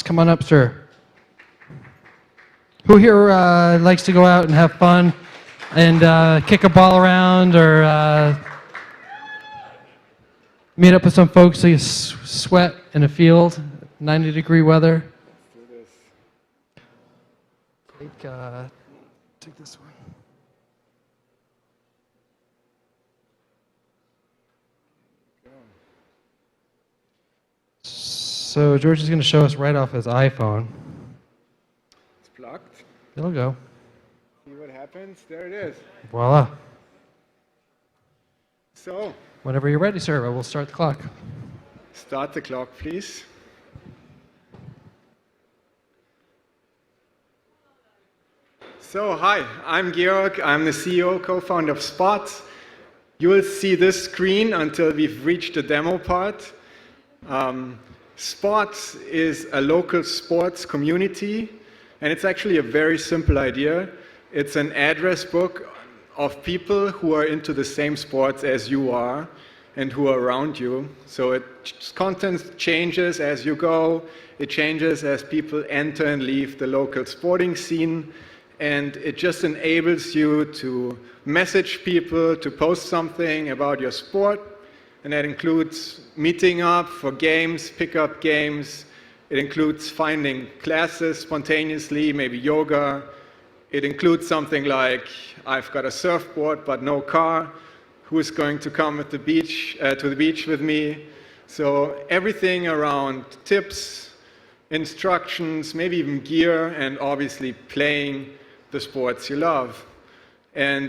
come on up, sir. Who here likes to go out and have fun and kick a ball around or meet up with some folks so you sweat in a field, 90-degree weather? Take this one. So George is going to show us right off his iPhone. It's plugged. It'll go. See what happens? There it is. Voila. So, Whenever you're ready, sir, I will start the clock. start the clock, please. So, hi, I'm Georg. I'm the CEO, co-founder of Spot. You will see this screen until we've reached the demo part. Spot is a local sports community, and it's actually a very simple idea. It's an address book of people who are into the same sports as you are and who are around you. So content changes as you go. It changes as people enter and leave the local sporting scene. And it just enables you to message people, to post something about your sport. And that includes meeting up for games, pick up games. It includes finding classes spontaneously, maybe yoga. It includes something like, I've got a surfboard but no car. Who's going to come to the beach with me? So everything around tips, instructions, maybe even gear, and obviously playing the sports you love. And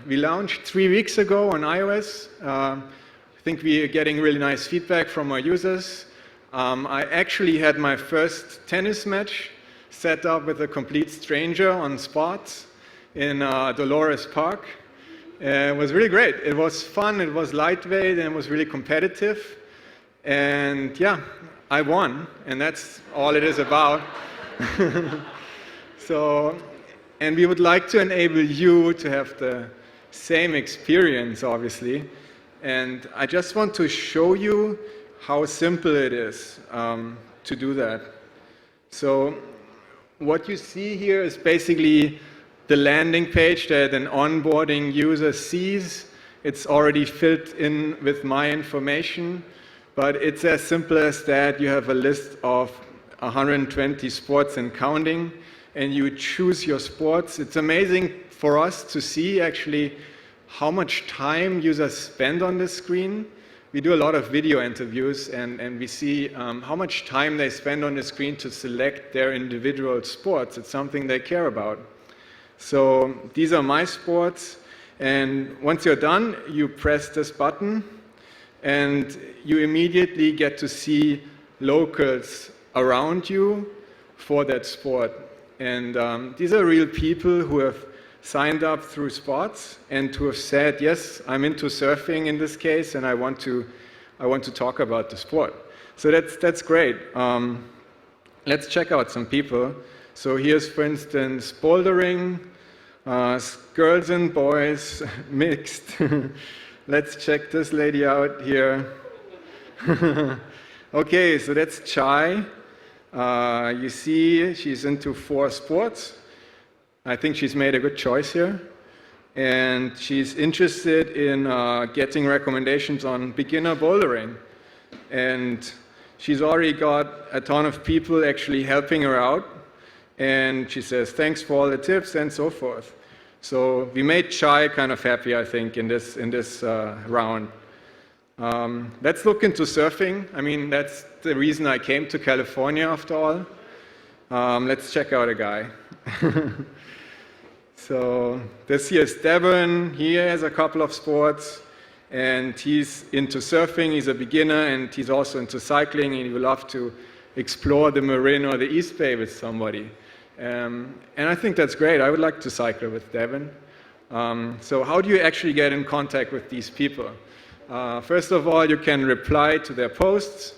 we launched 3 weeks ago on iOS. I think we are getting really nice feedback from our users. I actually had my first tennis match set up with a complete stranger on Spot in Dolores Park. It was really great. It was fun, it was lightweight, and it was really competitive. And yeah, I won, and that's all it is about. And we would like to enable you to have the same experience, obviously. And I just want to show you how simple it is to do that. So what you see here is basically the landing page that an onboarding user sees. It's already filled in with my information, but it's as simple as that. You have a list of 120 sports and counting, and you choose your sports. It's amazing for us to see actually how much time users spend on this screen. We do a lot of video interviews, and we see how much time they spend on the screen to select their individual sports. It's something they care about. So these are my sports, and once you're done, you press this button, and you immediately get to see locals around you for that sport. And these are real people who have signed up through Spots and who have said, yes, I'm into surfing in this case, and I want to talk about the sport. So that's great. Let's check out some people. So here's, for instance, bouldering, girls and boys, mixed. Let's check this lady out here. Okay, so that's Chai. You see, she's into 4 sports. I think she's made a good choice here. And she's interested in getting recommendations on beginner bouldering. And she's already got a ton of people actually helping her out. And she says, thanks for all the tips and so forth. So we made Chai kind of happy, I think, in this round. Let's look into surfing. I mean, that's the reason I came to California after all. Let's check out a guy. So this here is Devon. He has a couple of sports, and he's into surfing. He's a beginner, and he's also into cycling, and he would love to explore the Marin or the East Bay with somebody. And I think that's great. I would like to cycle with Devon. So how do you actually get in contact with these people? First of all, you can reply to their posts.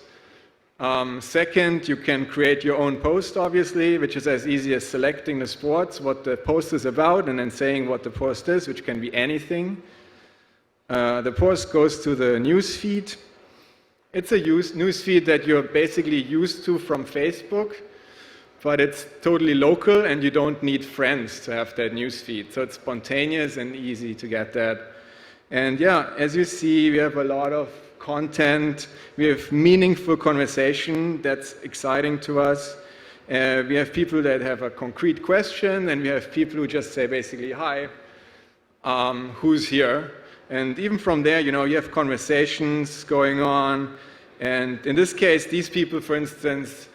Second, you can create your own post, obviously, which is as easy as selecting the sports, what the post is about, and then saying what the post is, which can be anything. The post goes to the news feed. It's a news feed that you're basically used to from Facebook. but it's totally local and you don't need friends to have that newsfeed. So it's spontaneous and easy to get that. And yeah, as you see, we have a lot of content. We have meaningful conversation that's exciting to us. We have people that have a concrete question, and we have people who just say basically, hi, who's here? And even from there, you have conversations going on. And in this case, these people, for instance,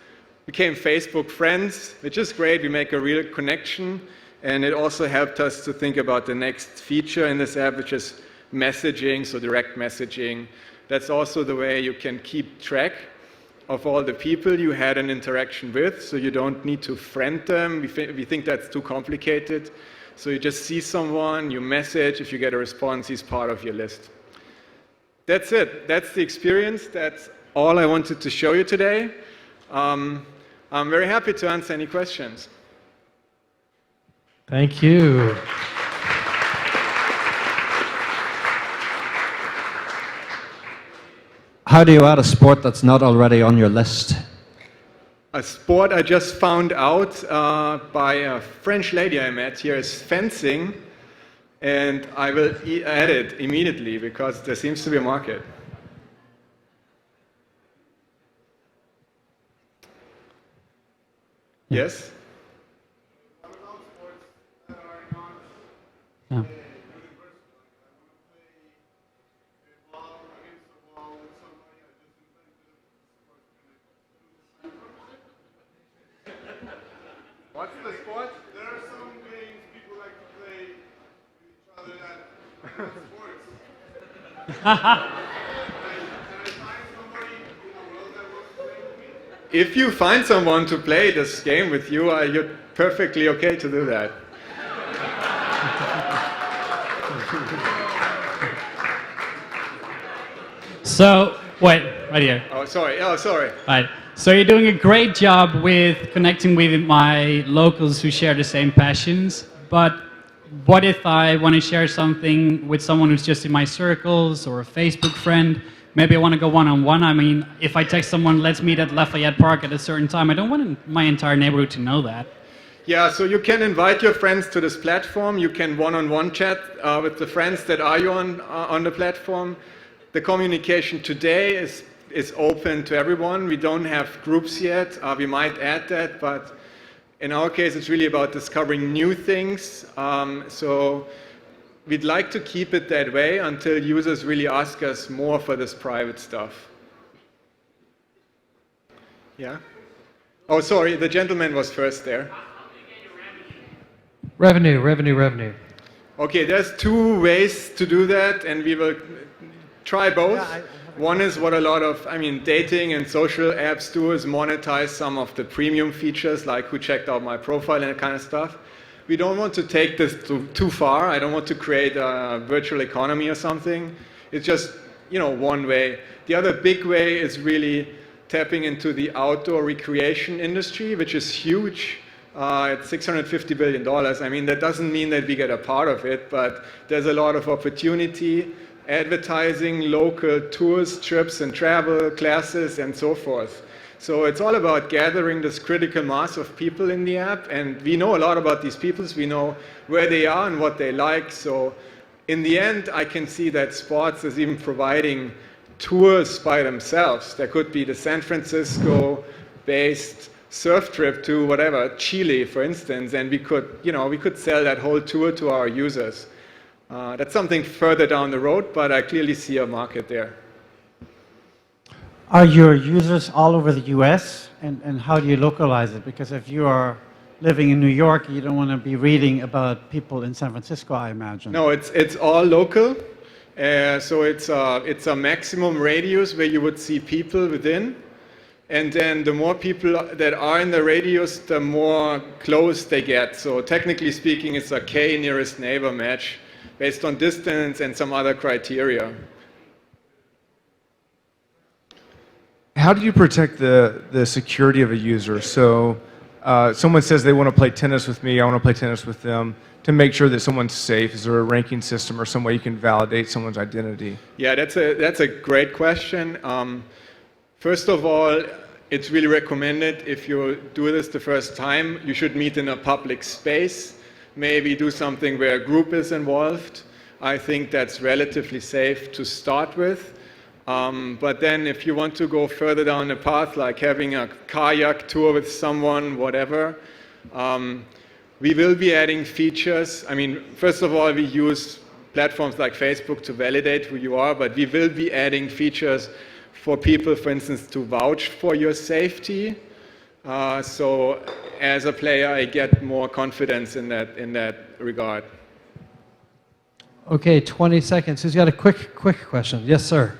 became Facebook friends, which is great. We make a real connection. And it also helped us to think about the next feature in this app, which is messaging, so direct messaging. That's also the way you can keep track of all the people you had an interaction with, so you don't need to friend them. We think that's too complicated. So you just see someone, you message, if you get a response, he's part of your list. That's it. That's the experience. That's all I wanted to show you today. I'm very happy to answer any questions. Thank you. How do you add a sport that's not already on your list? A sport I just found out by a French lady I met here is fencing, and I will add it immediately because there seems to be a market. Yes? Yeah. What's the sport? There are some games people like to play with each other that are not sports. Can I find somebody in the world that wants to play with me? If you find someone to play this game with you, you're perfectly okay to do that. So, wait, right here. Oh, sorry. Oh, sorry. Right. So you're doing a great job with connecting with my locals who share the same passions, but what if I want to share something with someone who's just in my circles or a Facebook friend? Maybe I want to go one-on-one. I mean, if I text someone, let's meet at Lafayette Park at a certain time, I don't want my entire neighborhood to know that. Yeah, so you can invite your friends to this platform. You can one-on-one chat with the friends that are you on the platform. The communication today is open to everyone. We don't have groups yet. We might add that, but in our case, it's really about discovering new things. So we'd like to keep it that way until users really ask us more for this private stuff. Yeah? Oh, sorry, the gentleman was first there. Revenue. Okay, there's two ways to do that, and we will try both. One is what a lot of, dating and social apps do is monetize some of the premium features, like who checked out my profile and that kind of stuff. We don't want to take this too far. I don't want to create a virtual economy or something. It's just, one way. The other big way is really tapping into the outdoor recreation industry, which is huge. It's $650 billion. That doesn't mean that we get a part of it, but there's a lot of opportunity. Advertising, local tours, trips and travel, classes, and so forth. So it's all about gathering this critical mass of people in the app, and we know a lot about these people. We know where they are and what they like. So in the end, I can see that sports is even providing tours by themselves. There could be the San Francisco-based surf trip to whatever, Chile, for instance, and we could sell that whole tour to our users. That's something further down the road, but I clearly see a market there. Are your users all over the US? And how do you localize it? Because if you are living in New York, you don't want to be reading about people in San Francisco, I imagine. No, it's all local. So it's a maximum radius where you would see people within. And then the more people that are in the radius, the more close they get. So technically speaking, it's a K nearest neighbor match based on distance and some other criteria. How do you protect the security of a user? So someone says they want to play tennis with me, I want to play tennis with them. To make sure that someone's safe, is there a ranking system or some way you can validate someone's identity? Yeah, that's a great question. First of all, it's really recommended if you do this the first time, you should meet in a public space, maybe do something where a group is involved. I think that's relatively safe to start with. But then if you want to go further down the path, like having a kayak tour with someone, whatever, we will be adding features. I mean, first of all, we use platforms like Facebook to validate who you are, but we will be adding features for people, for instance, to vouch for your safety. So as a player, I get more confidence in that regard. Okay, 20 seconds. Who's got a quick question? Yes, sir.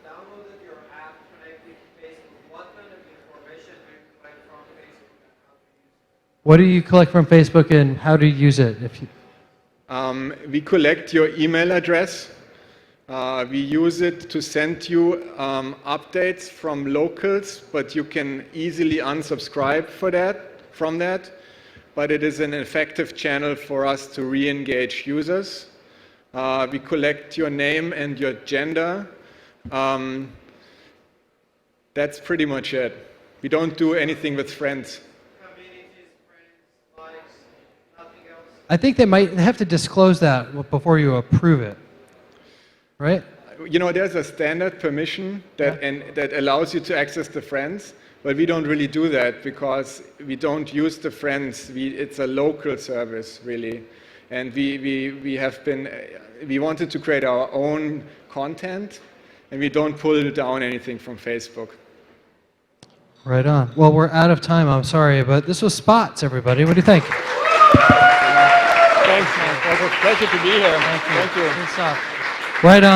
Downloaded your app connected to Facebook. What kind of information do you collect from Facebook and how do you use it? What do you collect from Facebook and how do you use it? We collect your email address. We use it to send you updates from locals, but you can easily unsubscribe from that. But it is an effective channel for us to re-engage users. We collect your name and your gender. That's pretty much it. We don't do anything with friends. Communities, friends, likes, nothing else. I think they might have to disclose that before you approve it, right? You know, there's a standard permission that allows you to access the friends, but we don't really do that because we don't use the friends. It's a local service, really. And we wanted to create our own content, and we don't pull down anything from Facebook. Right on. Well, we're out of time. I'm sorry, but this was Spots, everybody. What do you think? Thanks, man. It was a pleasure to be here. Thank you. Good stuff. Right on.